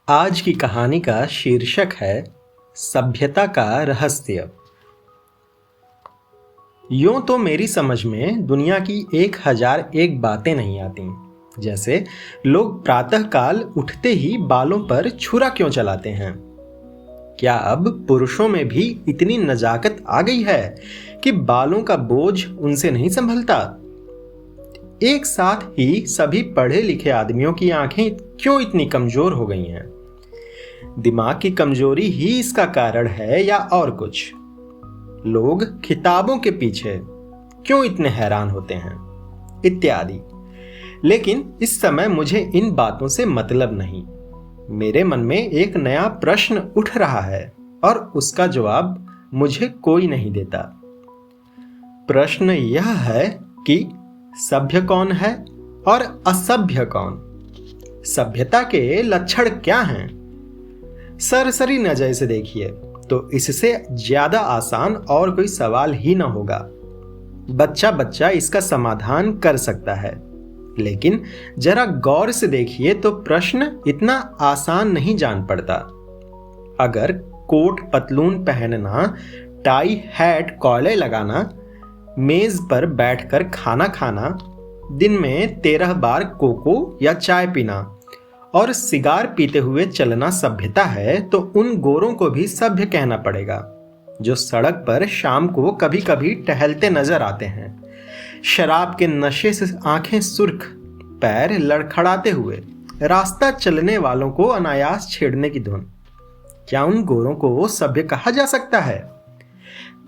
आज की कहानी का शीर्षक है सभ्यता का रहस्य। यूं तो मेरी समझ में दुनिया की 1001 बातें नहीं आती, जैसे लोग प्रातःकाल उठते ही बालों पर छुरा क्यों चलाते हैं। क्या अब पुरुषों में भी इतनी नजाकत आ गई है कि बालों का बोझ उनसे नहीं संभलता। एक साथ ही सभी पढ़े लिखे आदमियों की आंखें क्यों इतनी कमजोर हो गई हैं। दिमाग की कमजोरी ही इसका कारण है या और कुछ। लोग किताबों के पीछे क्यों इतने हैरान होते हैं, इत्यादि। लेकिन इस समय मुझे इन बातों से मतलब नहीं। मेरे मन में एक नया प्रश्न उठ रहा है और उसका जवाब मुझे कोई नहीं देता। प्रश्न यह है कि सभ्य कौन है और असभ्य कौन। सभ्यता के लक्षण क्या हैं। सरसरी नजर से देखिए तो इससे ज्यादा आसान और कोई सवाल ही ना होगा। बच्चा बच्चा इसका समाधान कर सकता है, लेकिन जरा गौर से देखिए तो प्रश्न इतना आसान नहीं जान पड़ता। अगर कोट पतलून पहनना, टाई हैट कॉलर लगाना, मेज पर बैठकर खाना खाना, दिन में 13 बार कोको या चाय पीना और सिगार पीते हुए चलना सभ्यता है, तो उन गोरों को भी सभ्य कहना पड़ेगा जो सड़क पर शाम को कभी कभी टहलते नजर आते हैं, शराब के नशे से आंखें सुर्ख, पैर लड़खड़ाते हुए रास्ता चलने वालों को अनायास छेड़ने की धुन। क्या उन गोरों को सभ्य कहा जा सकता है?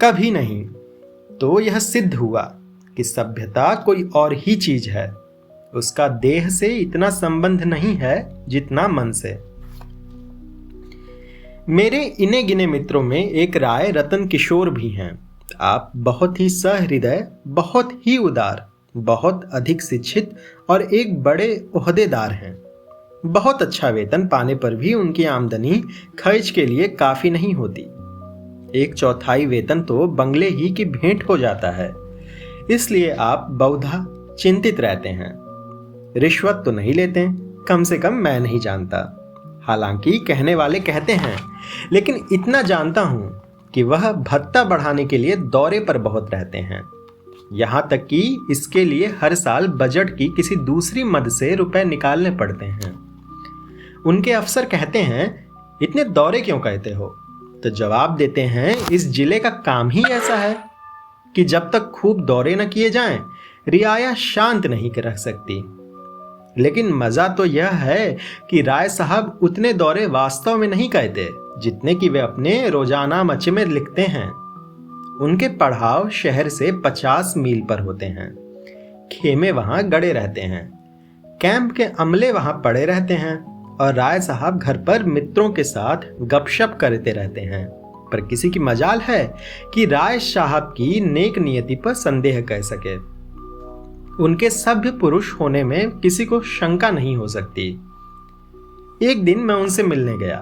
कभी नहीं। तो यह सिद्ध हुआ कि सभ्यता कोई और ही चीज है। उसका देह से इतना संबंध नहीं है जितना मन से। मेरे इने गिने मित्रों में एक राय रतन किशोर भी हैं। आप बहुत ही सहृदय, बहुत ही उदार, बहुत अधिक शिक्षित और एक बड़े ओहदेदार हैं। बहुत अच्छा वेतन पाने पर भी उनकी आमदनी खर्च के लिए काफी नहीं होती। 1/4 वेतन तो बंगले ही की भेंट हो जाता है। इसलिए आप बहुधा चिंतित रहते हैं। रिश्वत तो नहीं लेते, कम से कम मैं नहीं जानता। हालांकि कहने वाले कहते हैं, लेकिन इतना जानता हूं कि वह भत्ता बढ़ाने के लिए दौरे पर बहुत रहते हैं। यहां तक कि इसके लिए हर साल बजट की किसी दूसरी मद से रुपए निकालने पड़ते हैं। उनके अफसर कहते हैं, इतने दौरे क्यों कहते हो? तो जवाब देते हैं, इस जिले का काम ही ऐसा है कि जब तक खूब दौरे न किए जाएं, रियाया शांत नहीं रख सकती। लेकिन मजा तो यह है कि राय साहब उतने दौरे वास्तव में नहीं कहते जितने कि वे अपने रोजाना मचे में लिखते हैं। उनके पड़ाव शहर से 50 मील पर होते हैं। खेमे वहां गड़े रहते हैं, कैंप के अमले वहां पड़े रहते हैं और राय साहब घर पर मित्रों के साथ गपशप करते रहते हैं। पर किसी की मजाल है कि राय साहब की नेक नियति पर संदेह कर सके। उनके सभ्य पुरुष होने में किसी को शंका नहीं हो सकती। एक दिन मैं उनसे मिलने गया।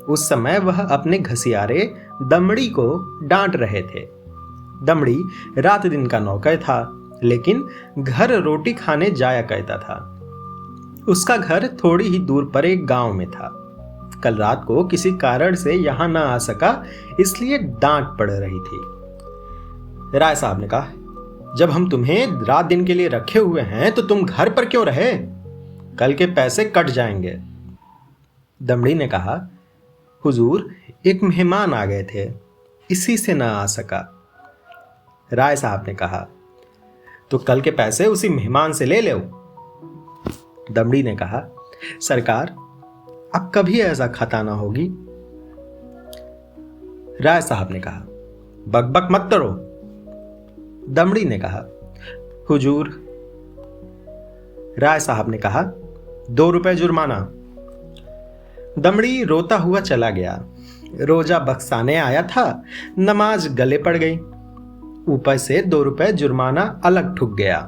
उस समय वह अपने घसियारे दमड़ी को डांट रहे थे। दमड़ी रात दिन का नौकर था, लेकिन घर रोटी खाने जाया करता था। उसका घर थोड़ी ही दूर पर एक गांव में था। कल रात को किसी कारण से यहां न आ सका, इसलिए डांट पड़ रही थी। राय साहब ने कहा, जब हम तुम्हें रात दिन के लिए रखे हुए हैं तो तुम घर पर क्यों रहे? कल के पैसे कट जाएंगे। दमड़ी ने कहा, हुजूर एक मेहमान आ गए थे, इसी से ना आ सका। राय साहब ने कहा, तो कल के पैसे उसी मेहमान से ले लो। दमड़ी ने कहा, सरकार अब कभी ऐसा खता ना होगी। राय साहब ने कहा, बकबक मत करो। दमड़ी ने कहा, हुजूर। राय साहब ने कहा, 2 रुपए जुर्माना। दमड़ी रोता हुआ चला गया। रोजा बख्शाने आया था, नमाज गले पड़ गई, ऊपर से 2 रुपए जुर्माना अलग ठुक गया।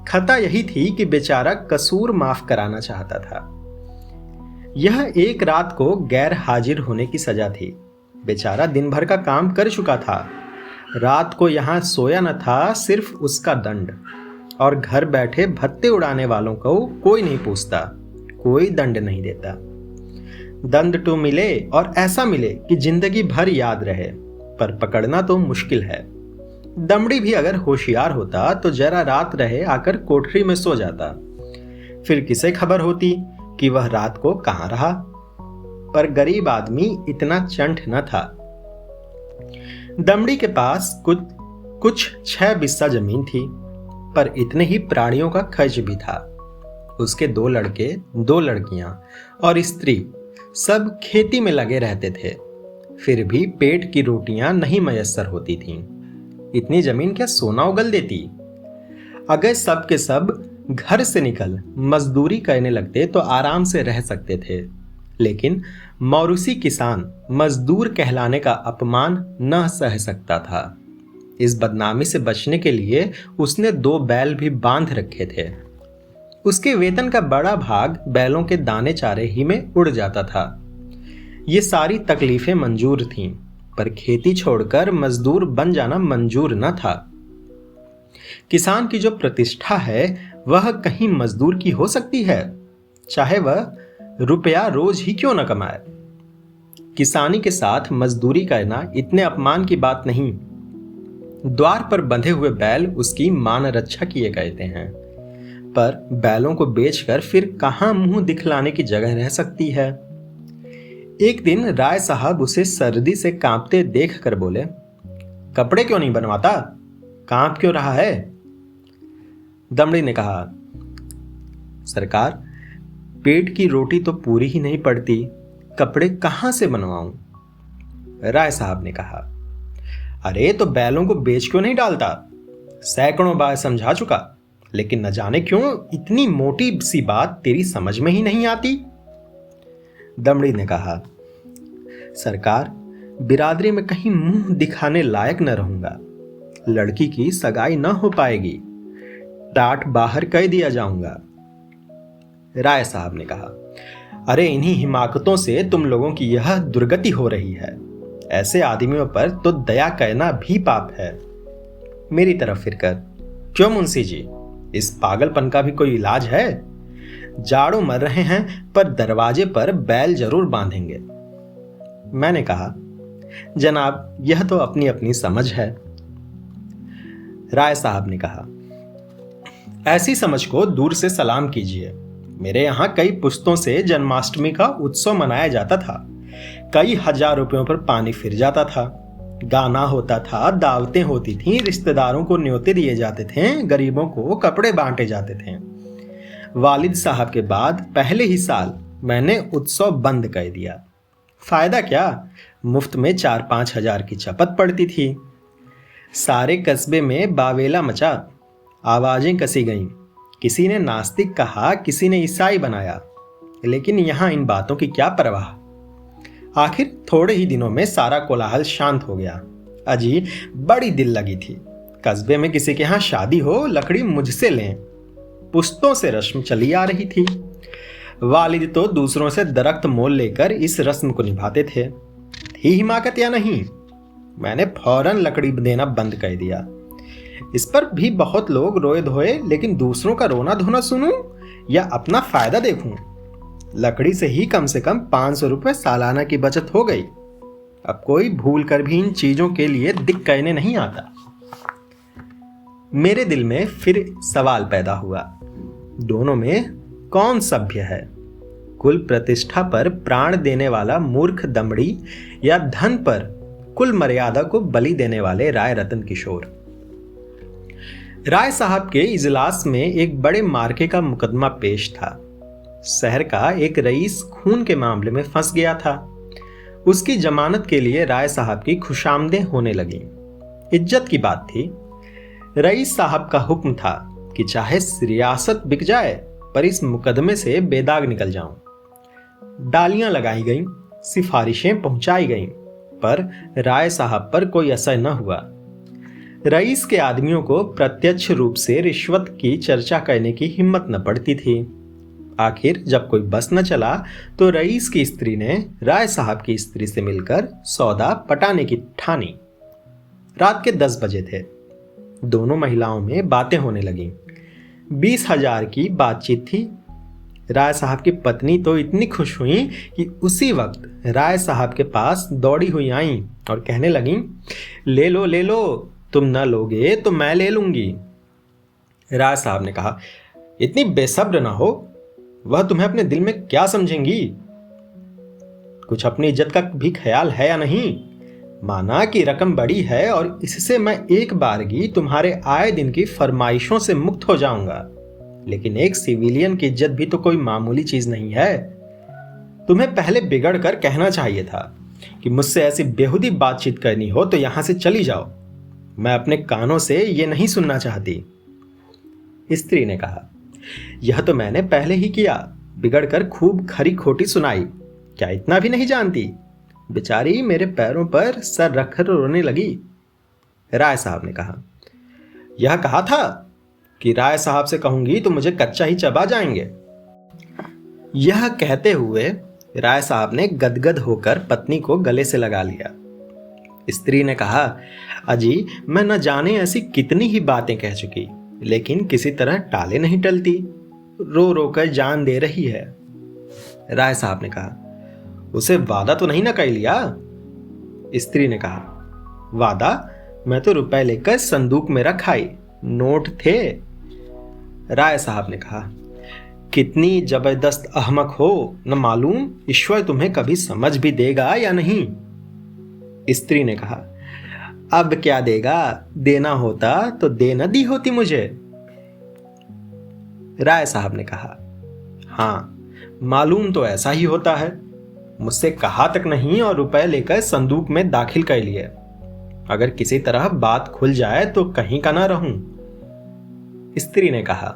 खता यही थी कि बेचारा कसूर माफ कराना चाहता था। यह एक रात को गैर हाजिर होने की सजा थी। बेचारा दिन भर का काम कर चुका था, रात को यहां सोया न था, सिर्फ उसका दंड। और घर बैठे भत्ते उड़ाने वालों को कोई नहीं पूछता, कोई दंड नहीं देता। दंड तो मिले और ऐसा मिले कि जिंदगी भर याद रहे, पर पकड़ना तो मुश्किल है। दमड़ी भी अगर होशियार होता तो जरा रात रहे आकर कोठरी में सो जाता, फिर किसे खबर होती कि वह रात को कहां रहा। पर गरीब आदमी इतना चंट न था। दमड़ी के पास कुछ 6 बिस्सा जमीन थी, पर इतने ही प्राणियों का खर्च भी था। उसके 2 लड़के, 2 लड़कियां और स्त्री सब खेती में लगे रहते थे, फिर भी पेट की रोटियां नहीं मयस्सर होती थीं। इतनी जमीन क्या सोना उगल देती? अगर सब के सब घर से निकल मजदूरी करने लगते तो आराम से रह सकते थे, लेकिन मौरूसी किसान मजदूर कहलाने का अपमान न सह सकता था। इस बदनामी से बचने के लिए उसने 2 बैल भी बांध रखे थे। उसके वेतन का बड़ा भाग बैलों के दाने चारे ही में उड़ जाता था। ये सारी तकलीफें मंजूर थीं, पर खेती छोड़कर मजदूर बन जाना मंजूर न था। किसान की जो प्रतिष्ठा है वह कहीं मजदूर की हो सकती है, चाहे वह रुपया रोज ही क्यों न कमाए। किसानी के साथ मजदूरी करना इतने अपमान की बात नहीं। द्वार पर बंधे हुए बैल उसकी मान रक्षा किए कहते हैं, पर बैलों को बेचकर फिर कहां मुंह दिखलाने की जगह रह सकती है। एक दिन राय साहब उसे सर्दी से कांपते देख कर बोले, कपड़े क्यों नहीं बनवाता? कांप क्यों रहा है? दमड़ी ने कहा, सरकार, पेट की रोटी तो पूरी ही नहीं पड़ती, कपड़े कहां से बनवाऊं? राय साहब ने कहा, अरे तो बैलों को बेच क्यों नहीं डालता? सैकड़ों बार समझा चुका, लेकिन न जाने क्यों इतनी मोटी सी बात तेरी समझ में ही नहीं आती। दमड़ी ने कहा, सरकार, बिरादरी में कहीं मुंह दिखाने लायक न रहूंगा, लड़की की सगाई न हो पाएगी, टाट बाहर कर दिया जाऊंगा। राय साहब ने कहा, अरे इन्हीं हिमाकतों से तुम लोगों की यह दुर्गति हो रही है। ऐसे आदमियों पर तो दया करना भी पाप है। मेरी तरफ फिर कर, क्यों मुंशी जी, इस पागलपन का भी कोई इलाज है? जाड़ों मर रहे हैं, पर दरवाजे पर बैल जरूर बांधेंगे। मैंने कहा, जनाब, यह तो अपनी अपनी समझ है। राय साहब ने कहा, ऐसी समझ को दूर से सलाम कीजिए। मेरे यहां कई पुश्तों से जन्माष्टमी का उत्सव मनाया जाता था। कई हजार रुपयों पर पानी फिर जाता था। गाना होता था, दावतें होती थीं, रिश्तेदारों को न्योते दिए जाते थे, गरीबों को कपड़े बांटे जाते थे। वालिद साहब के बाद पहले ही साल मैंने उत्सव बंद कर दिया। फायदा क्या? मुफ्त में 4-5 हजार की चपत पड़ती थी। सारे कस्बे में बावेला मचा, आवाजें कसी गईं। किसी ने नास्तिक कहा, किसी ने ईसाई बनाया, लेकिन यहां इन बातों की क्या परवाह। आखिर थोड़े ही दिनों में सारा कोलाहल शांत हो गया। अजी बड़ी दिल लगी थी। कस्बे में किसी के यहां शादी हो, लकड़ी मुझसे लें, पुश्तों से रस्म चली आ रही थी। वालिद तो दूसरों से दरख्त मोल लेकर इस रस्म को निभाते थे। थी हिमाकत या नहीं, मैंने फौरन लकड़ी देना बंद कर दिया। इस पर भी बहुत लोग रोए धोए, लेकिन दूसरों का रोना धोना सुनूं या अपना फायदा देखूं? लकड़ी से ही कम 500 रुपए सालाना की बचत हो गई। अब कोई भूल कर भी इन चीजों के लिए दिक कहने नहीं आता। मेरे दिल में फिर सवाल पैदा हुआ, दोनों में कौन सभ्य है? कुल प्रतिष्ठा पर प्राण देने वाला मूर्ख दमड़ी या धन पर कुल मर्यादा को बलि देने वाले राय रतन किशोर? राय साहब के इजलास में एक बड़े मार्के का मुकदमा पेश था। शहर का एक रईस खून के मामले में फंस गया था। उसकी जमानत के लिए राय साहब की खुशामदें होने लगी। इज्जत की बात थी। रईस साहब का हुक्म था कि चाहे रियासत बिक जाए, पर इस मुकदमे से बेदाग निकल जाऊं। डालियां लगाई गईं, सिफारिशें पहुंचाई गईं, पर राय साहब पर कोई असर न हुआ। रईस के आदमियों को प्रत्यक्ष रूप से रिश्वत की चर्चा करने की हिम्मत न पड़ती थी। आखिर जब कोई बस न चला तो रईस की स्त्री ने राय साहब की स्त्री से मिलकर सौदा पटाने की ठानी। रात के 10 बजे थे। दोनों महिलाओं में बातें होने लगीं। 20,000 की बातचीत थी। राय साहब की पत्नी तो इतनी खुश हुई कि उसी वक्त राय साहब के पास दौड़ी हुई आई और कहने लगी, ले लो, तुम न लोगे तो मैं ले लूंगी। राय साहब ने कहा, इतनी बेसब्र ना हो, वह तुम्हें अपने दिल में क्या समझेंगी? कुछ अपनी इज्जत का भी ख्याल है या नहीं? माना कि रकम बड़ी है और इससे मैं एक बारगी तुम्हारे आए दिन की फरमाइशों से मुक्त हो जाऊंगा, लेकिन एक सिविलियन की इज्जत भी तो कोई मामूली चीज नहीं है। तुम्हें पहले बिगड़ कर कहना चाहिए था कि मुझसे ऐसी बेहुदी बातचीत करनी हो तो यहां से चली जाओ, मैं अपने कानों से ये नहीं सुनना चाहती। स्त्री ने कहा, यह तो मैंने पहले ही किया, बिगड़ कर खूब खरी खोटी सुनाई, क्या इतना भी नहीं जानती? बेचारी मेरे पैरों पर सर रखकर रोने लगी। राय साहब ने कहा, यह कहा था कि राय साहब से कहूंगी तो मुझे कच्चा ही चबा जाएंगे। यह कहते हुए राय साहब ने गदगद होकर पत्नी को गले से लगा लिया। स्त्री ने कहा, अजी मैं न जाने ऐसी कितनी ही बातें कह चुकी, लेकिन किसी तरह टाले नहीं टलती, रो रो कर जान दे रही है। राय साहब ने कहा, उसे वादा तो नहीं ना कर लिया? स्त्री ने कहा, वादा? मैं तो रुपए लेकर संदूक में रखाई, नोट थे। राय साहब ने कहा, कितनी जबरदस्त अहमक हो, न मालूम ईश्वर तुम्हें कभी समझ भी देगा या नहीं। स्त्री ने कहा, अब क्या देगा, देना होता तो दे न दी होती मुझे। राय साहब ने कहा, हाँ मालूम तो ऐसा ही होता है, मुझसे कहा तक नहीं और रुपए लेकर संदूक में दाखिल कर लिए। अगर किसी तरह बात खुल जाए तो कहीं का ना रहूं। स्त्री ने कहा,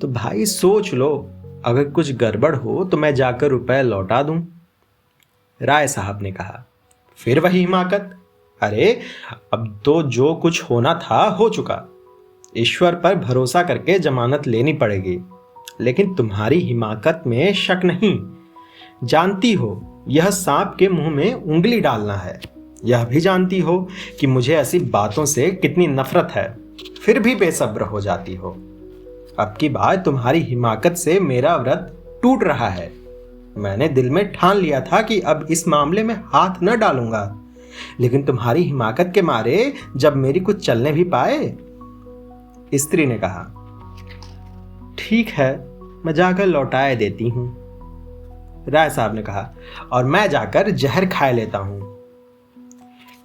तो भाई सोच लो, अगर कुछ गड़बड़ हो तो मैं जाकर रुपए लौटा दूं। राय साहब ने कहा, फिर वही हिमाकत? अरे अब तो जो कुछ होना था हो चुका, ईश्वर पर भरोसा करके जमानत लेनी पड़ेगी, लेकिन तुम्हारी हिमाकत में शक नहीं। जानती हो यह सांप के मुंह में उंगली डालना है, यह भी जानती हो कि मुझे ऐसी बातों से कितनी नफरत है, फिर भी बेसब्र हो जाती हो। अब की बार तुम्हारी हिमाकत से मेरा व्रत टूट रहा है। मैंने दिल में ठान लिया था कि अब इस मामले में हाथ न डालूंगा, लेकिन तुम्हारी हिमाकत के मारे जब मेरी कुछ चलने भी पाए। स्त्री ने कहा, ठीक है, मैं जाकर लौटाए देती हूं। राय साहब ने कहा, और मैं जाकर जहर खाए लेता हूं।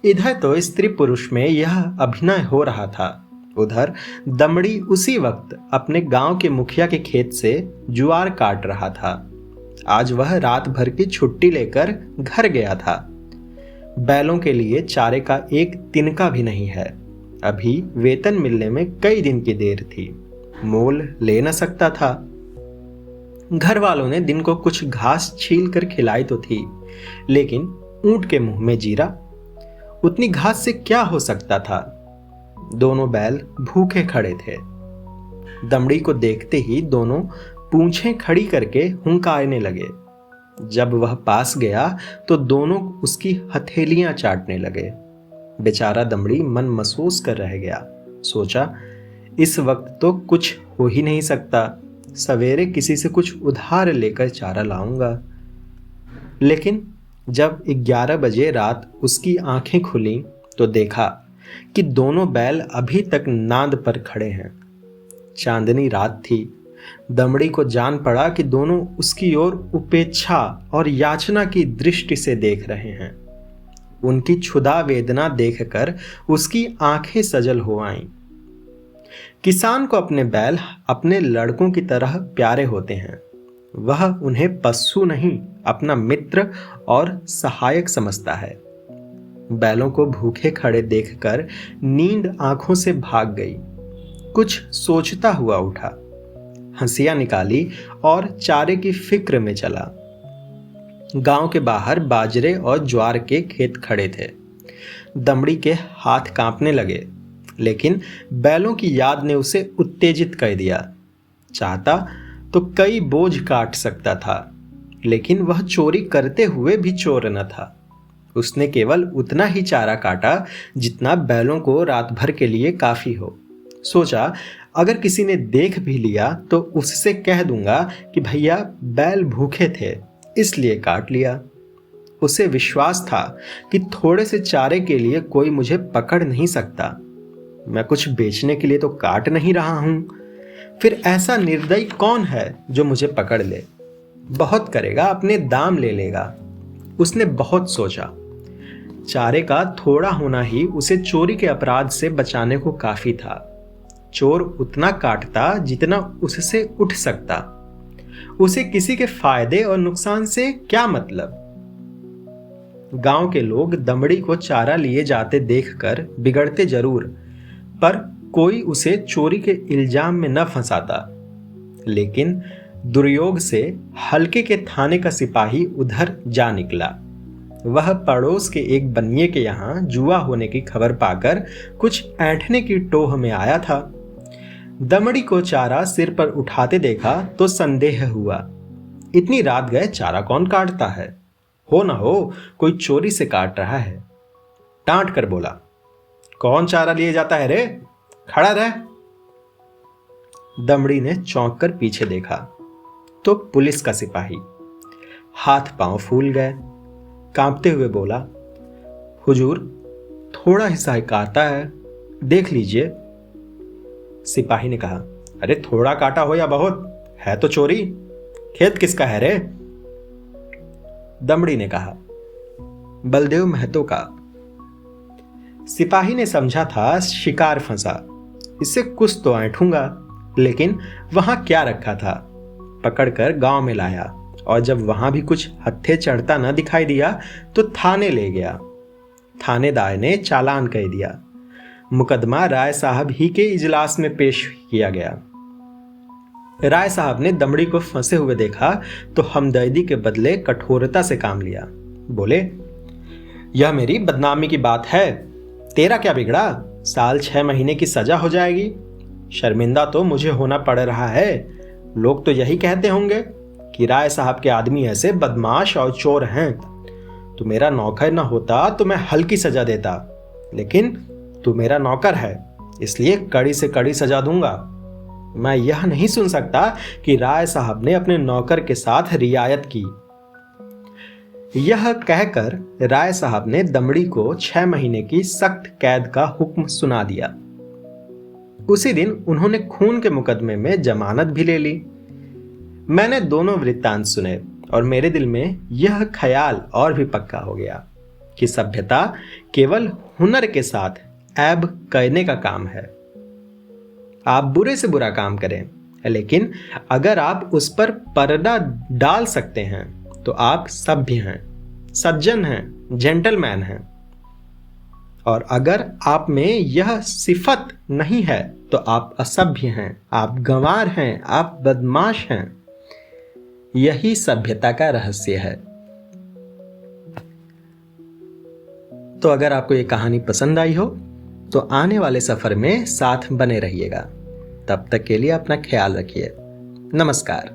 इधर तो स्त्री पुरुष में यह अभिनय हो रहा था, उधर दमड़ी उसी वक्त अपने गांव के मुखिया के खेत से ज्वार काट रहा था। आज वह रात भर की छुट्टी लेकर घर गया था। बैलों के लिए चारे का एक तिनका भी नहीं है। अभी वेतन मिलने में कई दिन की देर थी, मोल ले न सकता था। घर वालों ने दिन को कुछ घास छील कर खिलाई तो थी, लेकिन ऊंट के मुंह में जीरा, उतनी घास से क्या हो सकता था। दोनों बैल भूखे खड़े थे। दमड़ी को देखते ही दोनों पूंछें खड़ी करके हुंकारने लगे। जब वह पास गया तो दोनों उसकी हथेलियां चाटने लगे। बेचारा दमड़ी मन महसूस कर रह गया। सोचा, इस वक्त तो कुछ हो ही नहीं सकता, सवेरे किसी से कुछ उधार लेकर चारा लाऊंगा। लेकिन जब 11 बजे रात उसकी आंखें खुली तो देखा कि दोनों बैल अभी तक नांद पर खड़े हैं। चांदनी रात थी। दमड़ी को जान पड़ा कि दोनों उसकी ओर उपेक्षा और याचना की दृष्टि से देख रहे हैं। उनकी क्षुधा वेदना देखकर उसकी आंखें सजल हो आईं। किसान को अपने बैल अपने लड़कों की तरह प्यारे होते हैं। वह उन्हें पशु नहीं, अपना मित्र और सहायक समझता है। बैलों को भूखे खड़े देखकर नींद आंखों से भाग गई। कुछ सोचता हुआ उठा, हंसियां निकाली और चारे की फिक्र में चला। गांव के बाहर बाजरे और ज्वार के खेत खड़े थे। दमड़ी के हाथ कांपने लगे, लेकिन बैलों की याद ने उसे उत्तेजित कर दिया। चाहता तो कई बोझ काट सकता था, लेकिन वह चोरी करते हुए भी चोर न था। उसने केवल उतना ही चारा काटा जितना बैलों को रात भर के लिए काफी हो। सोचा, अगर किसी ने देख भी लिया तो उससे कह दूंगा कि भैया बैल भूखे थे इसलिए काट लिया। उसे विश्वास था कि थोड़े से चारे के लिए कोई मुझे पकड़ नहीं सकता। मैं कुछ बेचने के लिए तो काट नहीं रहा हूं। फिर ऐसा निर्दयी कौन है जो मुझे पकड़ ले? बहुत करेगा, अपने दाम ले लेगा। उसने बहुत सोचा। चारे का थोड़ा होना ही उसे चोरी के अपराध से बचाने को काफी था। चोर उतना काटता जितना उससे उठ सकता। उसे किसी के फायदे और नुकसान से क्या मतलब? गांव के लोग दमड़ी को चारा लिए जाते देखकर बिगड़ते जरूर, पर कोई उसे चोरी के इल्जाम में न फंसाता। लेकिन दुर्योग से हल्के के थाने का सिपाही उधर जा निकला। वह पड़ोस के एक बनिए के यहाँ जुआ होने की खबर पाकर कुछ ऐंठने की टोह में आया था। दमड़ी को चारा सिर पर उठाते देखा तो संदेह हुआ। इतनी रात गए चारा कौन काटता है? हो ना हो कोई चोरी से काट रहा है। डांट कर बोला, कौन चारा लिए जाता है रे? खड़ा रह। दमड़ी ने चौंक कर पीछे देखा तो पुलिस का सिपाही। हाथ पांव फूल गए। कांपते हुए बोला, हुजूर थोड़ा हिस्सा काटा है, देख लीजिए। सिपाही ने कहा, अरे थोड़ा काटा हो या बहुत, है तो चोरी। खेत किसका है रे? दमड़ी ने कहा, बलदेव महतो का। सिपाही ने समझा था शिकार फंसा, इससे कुछ तो ऐंठूंगा। लेकिन वहां क्या रखा था? पकड़कर गांव में लाया और जब वहां भी कुछ हत्थे चढ़ता न दिखाई दिया तो थाने ले गया। थानेदार ने चालान कह दिया। मुकदमा राय साहब ही के इजलास में पेश किया गया। राय साहब ने दमड़ी को फंसे हुए देखा तो हमदर्दी के बदले कठोरता से काम लिया। बोले, यह मेरी बदनामी की बात है, तेरा क्या बिगड़ा? साल 6 महीने की सजा हो जाएगी। शर्मिंदा तो मुझे होना पड़ रहा है। लोग तो यही कहते होंगे कि राय साहब के आदमी ऐसे बदमाश और चोर हैं। तो मेरा नौकर न होता तो मैं हल्की सजा देता, लेकिन तू मेरा नौकर है इसलिए कड़ी से कड़ी सजा दूंगा। मैं यह नहीं सुन सकता कि राय साहब ने अपने नौकर के साथ रियायत की। यह कहकर राय साहब ने दमड़ी को 6 महीने की सख्त कैद का हुक्म सुना दिया। उसी दिन उन्होंने खून के मुकदमे में जमानत भी ले ली। मैंने दोनों वृत्तांत सुने और मेरे दिल में यह ख्याल और भी पक्का हो गया कि सभ्यता केवल हुनर के साथ ऐब करने का काम है। आप बुरे से बुरा काम करें, लेकिन अगर आप उस पर पर्दा डाल सकते हैं तो आप सभ्य हैं, सज्जन हैं, जेंटलमैन हैं। और अगर आप में यह सिफत नहीं है तो आप असभ्य हैं, आप गंवार हैं, आप बदमाश हैं। यही सभ्यता का रहस्य है। तो अगर आपको ये कहानी पसंद आई हो तो आने वाले सफर में साथ बने रहिएगा। तब तक के लिए अपना ख्याल रखिए। नमस्कार।